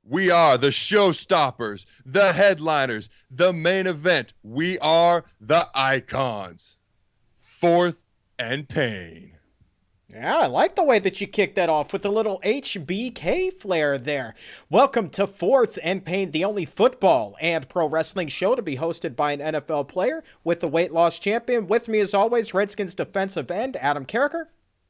We are the showstoppers, the headliners, the main event. We are the icons. Fourth and Pain. Yeah, I like the way that you kicked that off with a little HBK flair there. Welcome to Fourth and Pain, the only football and pro wrestling show to be hosted by an NFL player with the weight loss champion. With me, as always, Redskins defensive end Adam Carriker.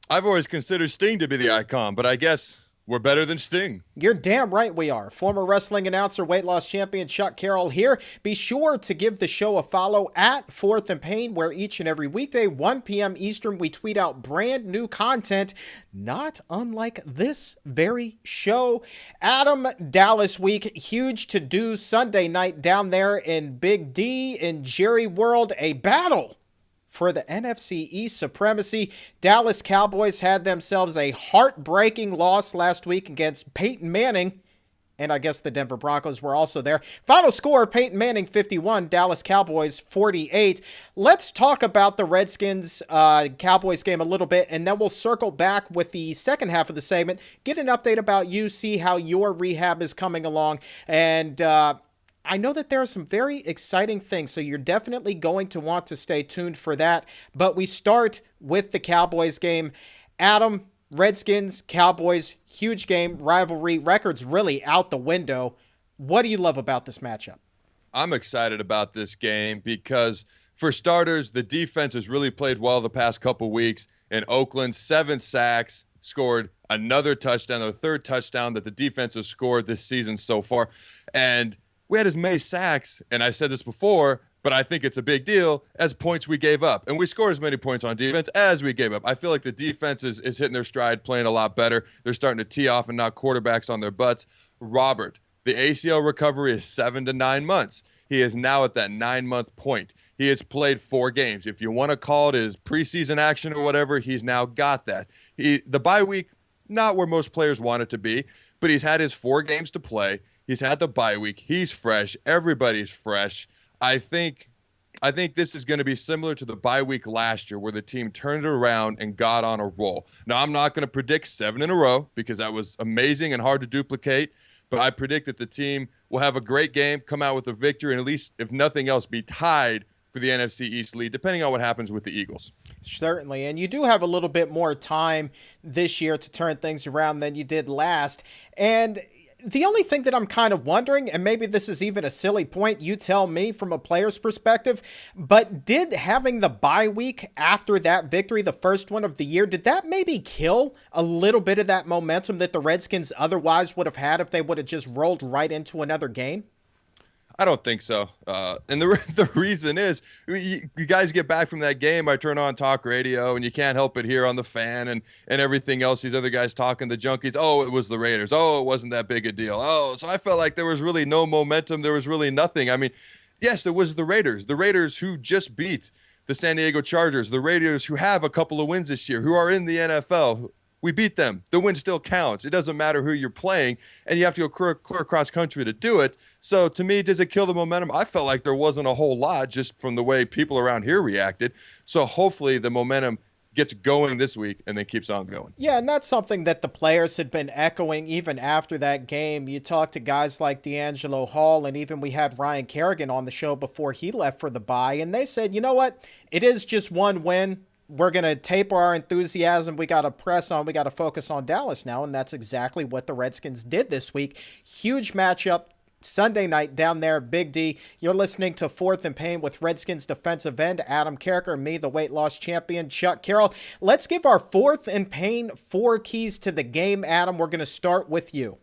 I've always considered Sting to be the icon, but I guess we're better than Sting. You're damn right we are. Former wrestling announcer, weight loss champion Chuck Carroll here. Be sure to give the show a follow at Fourth and Pain, where each and every weekday, 1 p.m. Eastern, we tweet out brand new content, not unlike this very show. Adam, Dallas week, huge to-do Sunday night down there in Big D in Jerry World, a battle for the NFC East supremacy. Dallas Cowboys had themselves a heartbreaking loss last week against Peyton Manning, and I guess the Denver Broncos were also there. Final score, Peyton Manning 51, Dallas Cowboys 48. Let's talk about the Redskins Cowboys game a little bit, and then we'll circle back with the second half of the segment, get an update about you, see how your rehab is coming along, and I know that there are some very exciting things, so you're definitely going to want to stay tuned for that. But we start with the Cowboys game. Adam, Redskins, Cowboys, huge game, rivalry, records really out the window. What do you love about this matchup? I'm excited about this game because, for starters, the defense has really played well the past couple weeks. In Oakland, 7 sacks, scored another touchdown, their third touchdown that the defense has scored this season so far. And we had as many sacks, and I said this before, but I think it's a big deal, as points we gave up. And we scored as many points on defense as we gave up. I feel like the defense is hitting their stride, playing a lot better. They're starting to tee off and knock quarterbacks on their butts. Robert, the ACL recovery is 7 to 9 months. He is now at that 9-month point. He has played 4 games. If you want to call it his preseason action or whatever, he's now got that. The bye week, not where most players want it to be, but he's had his 4 games to play. He's had the bye week. He's fresh. Everybody's fresh. I think this is going to be similar to the bye week last year where the team turned it around and got on a roll. Now, I'm not going to predict 7 in a row because that was amazing and hard to duplicate, but I predict that the team will have a great game, come out with a victory, and at least, if nothing else, be tied for the NFC East lead, depending on what happens with the Eagles. Certainly, and you do have a little bit more time this year to turn things around than you did last. And the only thing that I'm kind of wondering, and maybe this is even a silly point, you tell me from a player's perspective, but did having the bye week after that victory, the first one of the year, did that maybe kill a little bit of that momentum that the Redskins otherwise would have had if they would have just rolled right into another game? I don't think so. And the reason is, you guys get back from that game, I turn on talk radio, and you can't help but hear on the fan and everything else, these other guys talking, the junkies, oh, it was the Raiders. Oh, it wasn't that big a deal. Oh, so I felt like there was really no momentum. There was really nothing. I mean, yes, it was the Raiders who just beat the San Diego Chargers, the Raiders who have a couple of wins this year, who are in the NFL. We beat them. The win still counts. It doesn't matter who you're playing, and you have to go clear across country to do it. So to me, does it kill the momentum? I felt like there wasn't a whole lot just from the way people around here reacted. So hopefully the momentum gets going this week and then keeps on going. Yeah, and that's something that the players had been echoing even after that game. You talk to guys like D'Angelo Hall, and even we had Ryan Kerrigan on the show before he left for the bye, and they said, you know what? It is just one win. We're going to taper our enthusiasm. We got to press on. We got to focus on Dallas now, and that's exactly what the Redskins did this week. Huge matchup Sunday night down there, Big D. You're listening to Fourth and Pain with Redskins defensive end Adam Carriker, me, the weight loss champion, Chuck Carroll. Let's give our Fourth and Pain 4 keys to the game, Adam. We're going to start with you.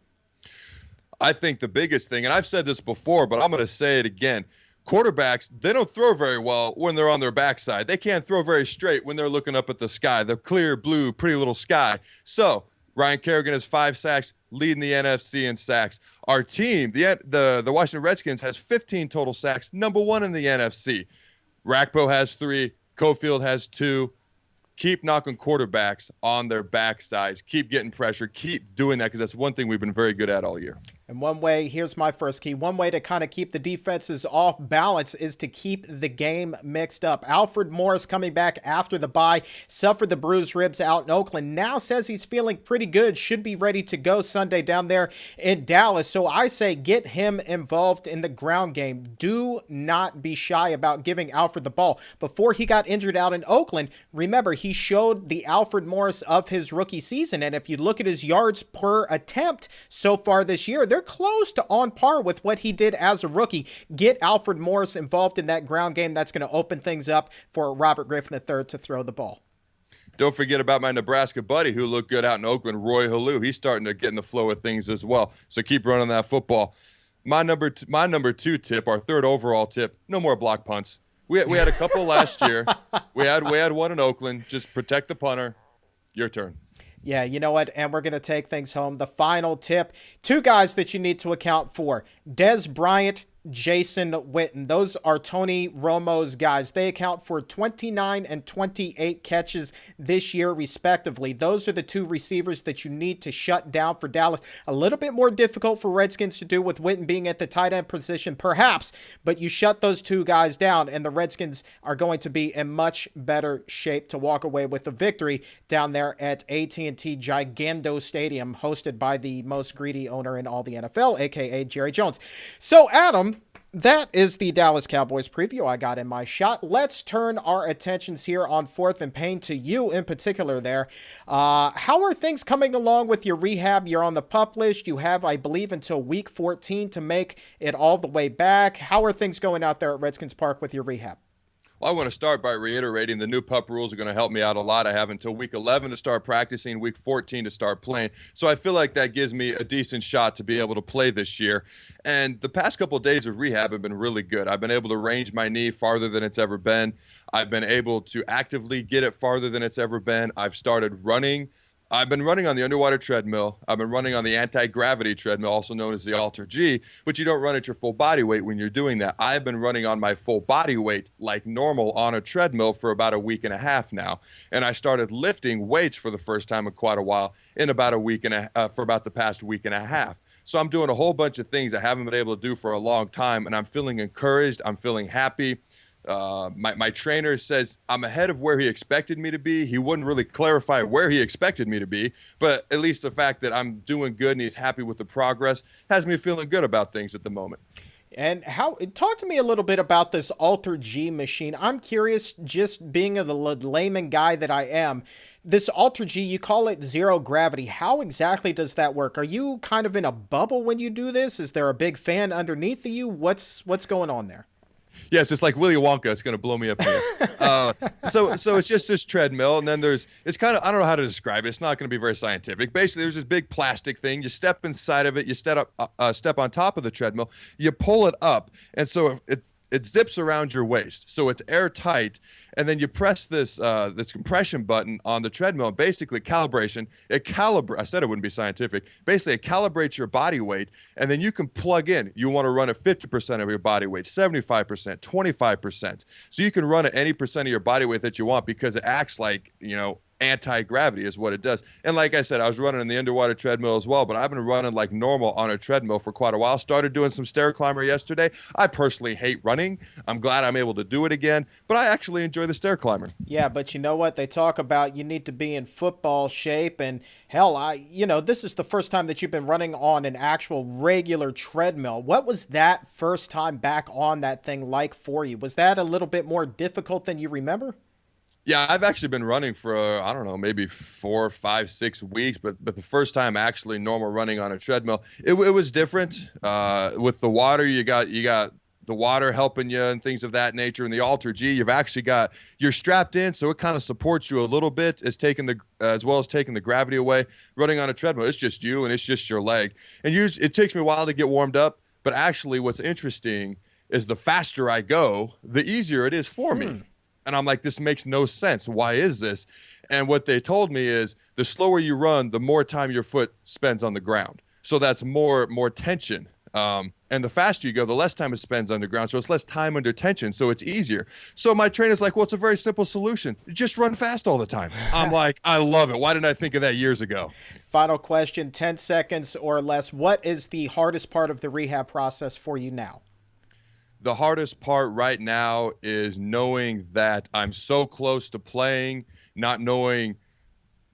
I think the biggest thing, and I've said this before, but I'm going to say it again, quarterbacks, they don't throw very well when they're on their backside. They can't throw very straight when they're looking up at the sky, the clear blue, pretty little sky. So Ryan Kerrigan has 5 sacks, leading the NFC in sacks. Our team, the Washington Redskins, has 15 total sacks, number 1 in the NFC. Rakpo has 3, Cofield has 2. Keep knocking quarterbacks on their backsides. Keep getting pressure. Keep doing that because that's one thing we've been very good at all year. And one way, here's my first key, one way to kind of keep the defenses off balance is to keep the game mixed up. Alfred Morris coming back after the bye, suffered the bruised ribs out in Oakland, now says he's feeling pretty good, should be ready to go Sunday down there in Dallas. So I say get him involved in the ground game. Do not be shy about giving Alfred the ball. Before he got injured out in Oakland, remember, he showed the Alfred Morris of his rookie season. And if you look at his yards per attempt so far this year, they're close to on par with what he did as a rookie. Get Alfred Morris involved in that ground game. That's going to open things up for Robert Griffin III to throw the ball. Don't forget about my Nebraska buddy who looked good out in Oakland, Roy Halou. He's starting to get in the flow of things as well. So keep running that football. My number two tip, our third overall tip, no more block punts. We had a couple last year. We had one in Oakland. Just protect the punter. Your turn. Yeah, you know what? And we're going to take things home. The final tip, two guys that you need to account for. Des Bryant, Jason Witten. Those are Tony Romo's guys. They account for 29 and 28 catches this year, respectively. Those are the two receivers that you need to shut down for Dallas. A little bit more difficult for Redskins to do with Witten being at the tight end position, perhaps, but you shut those two guys down, and the Redskins are going to be in much better shape to walk away with a victory down there at AT&T Gigando Stadium, hosted by the most greedy owner in all the NFL, a.k.a. Jerry Jones. So, Adam, that is the Dallas Cowboys preview I got in my shot. Let's turn our attentions here on Fourth and Pain to you in particular there. How are things coming along with your rehab? You're on the PUP list. You have, I believe, until week 14 to make it all the way back. How are things going out there at Redskins Park with your rehab? Well, I want to start by reiterating the new PUP rules are going to help me out a lot. I have until week 11 to start practicing, week 14 to start playing. So I feel like that gives me a decent shot to be able to play this year. And the past couple of days of rehab have been really good. I've been able to range my knee farther than it's ever been. I've been able to actively get it farther than it's ever been. I've started running. I've been running on the underwater treadmill. I've been running on the anti-gravity treadmill, also known as the Alter G, but you don't run at your full body weight when you're doing that. I've been running on my full body weight like normal on a treadmill for about a week and a half now. And I started lifting weights for the first time in quite a while in about for about the past week and a half. So I'm doing a whole bunch of things I haven't been able to do for a long time, and I'm feeling encouraged. I'm feeling happy. My trainer says I'm ahead of where he expected me to be. He wouldn't really clarify where he expected me to be, but at least the fact that I'm doing good and he's happy with the progress has me feeling good about things at the moment. And talk to me a little bit about this Alter G machine. I'm curious, just being the layman guy that I am, this Alter G, you call it zero gravity. How exactly does that work? Are you kind of in a bubble when you do this? Is there a big fan underneath of you? What's going on there? Yes, it's like Willy Wonka. It's going to blow me up here. So it's just this treadmill, and then it's kind of, I don't know how to describe it. It's not going to be very scientific. Basically, there's this big plastic thing. You step inside of it. You step on top of the treadmill. You pull it up, and so it zips around your waist, so it's airtight. And then you press this compression button on the treadmill. And basically, calibration. I said it wouldn't be scientific. Basically, it calibrates your body weight, and then you can plug in. You want to run at 50% of your body weight, 75%, 25%. So you can run at any percent of your body weight that you want because it acts like, anti-gravity is what it does. And like I said, I was running in the underwater treadmill as well, but I've been running like normal on a treadmill for quite a while. Started doing some stair climber yesterday. I personally hate running. I'm glad I'm able to do it again, but I actually enjoy the stair climber. Yeah, but you know what? They talk about you need to be in football shape, and hell, this is the first time that you've been running on an actual regular treadmill. What was that first time back on that thing like for you? Was that a little bit more difficult than you remember? Yeah, I've actually been running for, I don't know, maybe 4, 5, 6 weeks, but the first time actually normal running on a treadmill, it was different. With the water, you got the water helping you and things of that nature. And the Alter G, you're strapped in, so it kind of supports you a little bit as well as taking the gravity away. Running on a treadmill, it's just you and it's just your leg. And it takes me a while to get warmed up, but actually what's interesting is the faster I go, the easier it is for me. And I'm like, this makes no sense. Why is this? And what they told me is the slower you run, the more time your foot spends on the ground. So that's more tension And the faster you go, the less time it spends underground. So it's less time under tension. So it's easier. So my trainer's like, well, it's a very simple solution. Just run fast all the time. I'm like, I love it. Why didn't I think of that years ago? Final question, 10 seconds or less. What is the hardest part of the rehab process for you now? The hardest part right now is knowing that I'm so close to playing, not knowing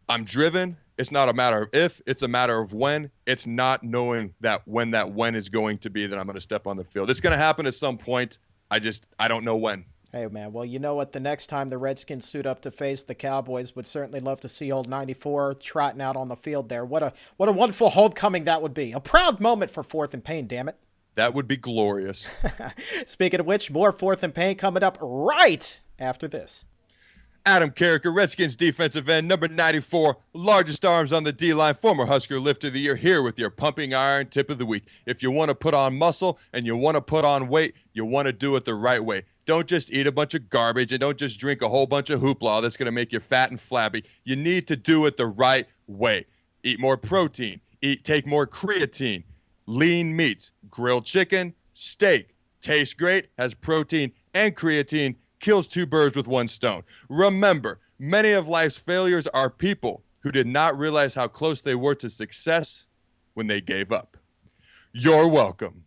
I'm driven. It's not a matter of if, it's a matter of when. It's not knowing that when is going to be that I'm going to step on the field. It's going to happen at some point. I don't know when. Hey, man, well, you know what? The next time the Redskins suit up to face the Cowboys, would certainly love to see old 94 trotting out on the field there. What a wonderful homecoming that would be. A proud moment for Fourth and Pain, damn it. That would be glorious. Speaking of which, more Fourth and Pain coming up right after this. Adam Carriker, Redskins defensive end, number 94, largest arms on the D-line, former Husker Lifter of the Year, here with your pumping iron tip of the week. If you want to put on muscle and you want to put on weight, you want to do it the right way. Don't just eat a bunch of garbage and don't just drink a whole bunch of hoopla that's going to make you fat and flabby. You need to do it the right way. Eat more protein. Take more creatine. Lean meats, grilled chicken, steak. Tastes great, has protein and creatine. Kills two birds with one stone. Remember, many of life's failures are people who did not realize how close they were to success when they gave up. You're welcome.